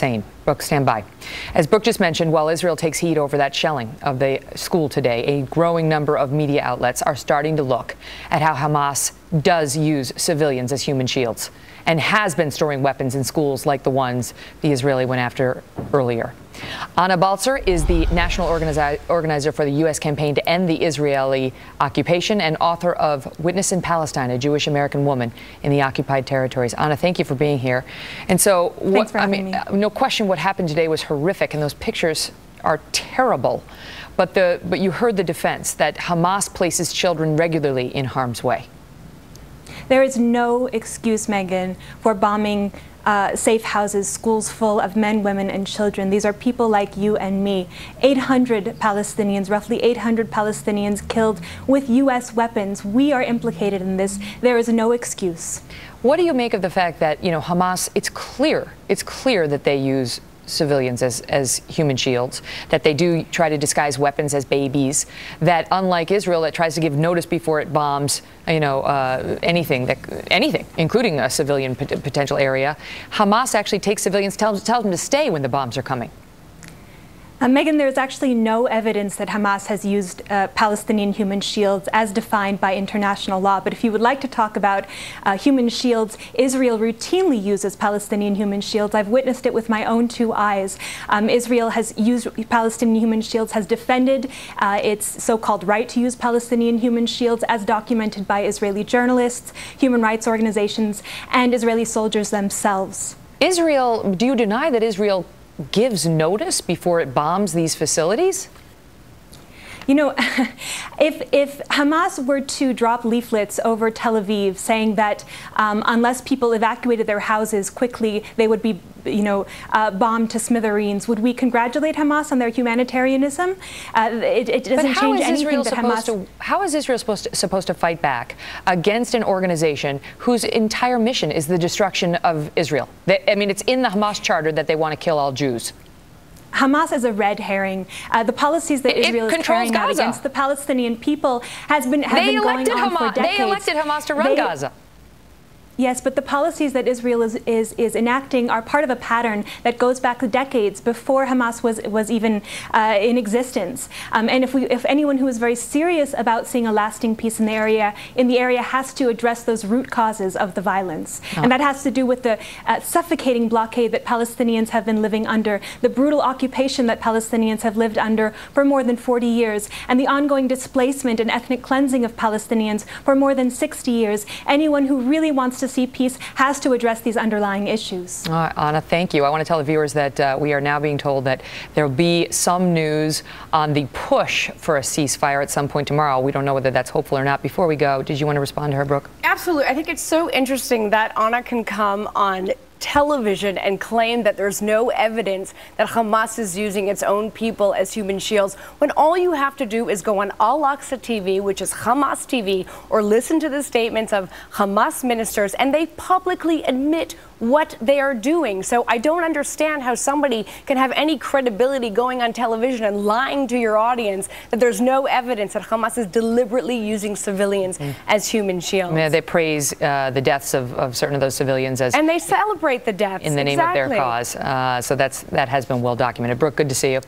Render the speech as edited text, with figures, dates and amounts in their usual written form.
insane. Brooke, stand by. As Brooke just mentioned, while Israel takes heed over that shelling of the school today, a growing number of media outlets are starting to look at how Hamas does use civilians as human shields and has been storing weapons in schools like the ones the Israeli went after earlier. Anna Balzer is the national organizer for the U.S. campaign to end the Israeli occupation and author of Witness in Palestine, a Jewish American woman in the occupied territories. Anna, thank you for being here. And so, Thanks for having me. No question what happened today was horrific, and those pictures are terrible. But you heard the defense that Hamas places children regularly in harm's way. There is no excuse, Megan, for bombing safe houses, schools full of men, women, and children. These are people like you and me. 800 Palestinians, roughly 800 Palestinians killed with U.S. weapons. We are implicated in this. There is no excuse. What do you make of the fact that, Hamas, it's clear that they use civilians as human shields, that they do try to disguise weapons as babies, that unlike Israel that tries to give notice before it bombs, anything, including a civilian potential area, Hamas actually takes civilians, tells them to stay when the bombs are coming? Megan, there's actually no evidence that Hamas has used Palestinian human shields as defined by international law. But if you would like to talk about human shields, Israel routinely uses Palestinian human shields. I've witnessed it with my own two eyes. Israel has used Palestinian human shields, has defended its so-called right to use Palestinian human shields as documented by Israeli journalists, human rights organizations, and Israeli soldiers themselves. Israel, do you deny that Israel gives notice before it bombs these facilities? If Hamas were to drop leaflets over Tel Aviv saying that unless people evacuated their houses quickly, they would be bombed to smithereens, would we congratulate Hamas on their humanitarianism? It doesn't change anything that Hamas... How is Israel supposed to fight back against an organization whose entire mission is the destruction of Israel? It's in the Hamas charter that they want to kill all Jews. Hamas is a red herring. The policies that Israel is carrying out against the Palestinian people have been going on for decades. They elected Hamas to run Gaza. Yes, but the policies that Israel is enacting are part of a pattern that goes back decades before Hamas was even in existence. And if anyone who is very serious about seeing a lasting peace in the area has to address those root causes of the violence. Oh. And that has to do with the suffocating blockade that Palestinians have been living under, the brutal occupation that Palestinians have lived under for more than 40 years, and the ongoing displacement and ethnic cleansing of Palestinians for more than 60 years. Anyone who really wants to see peace has to address these underlying issues. Anna, thank you. I want to tell the viewers that we are now being told that there will be some news on the push for a ceasefire at some point tomorrow. We don't know whether that's hopeful or not. Before we go, did you want to respond to her, Brooke? Absolutely. I think it's so interesting that Anna can come on television and claim that there's no evidence that Hamas is using its own people as human shields, when all you have to do is go on Al-Aqsa TV, which is Hamas TV, or listen to the statements of Hamas ministers, and they publicly admit what they are doing. So I don't understand how somebody can have any credibility going on television and lying to your audience that there's no evidence that Hamas is deliberately using civilians as human shields. Yeah, they praise the deaths of certain of those civilians and they celebrate the deaths in the name of their cause. So that has been well documented. Brooke, good to see you.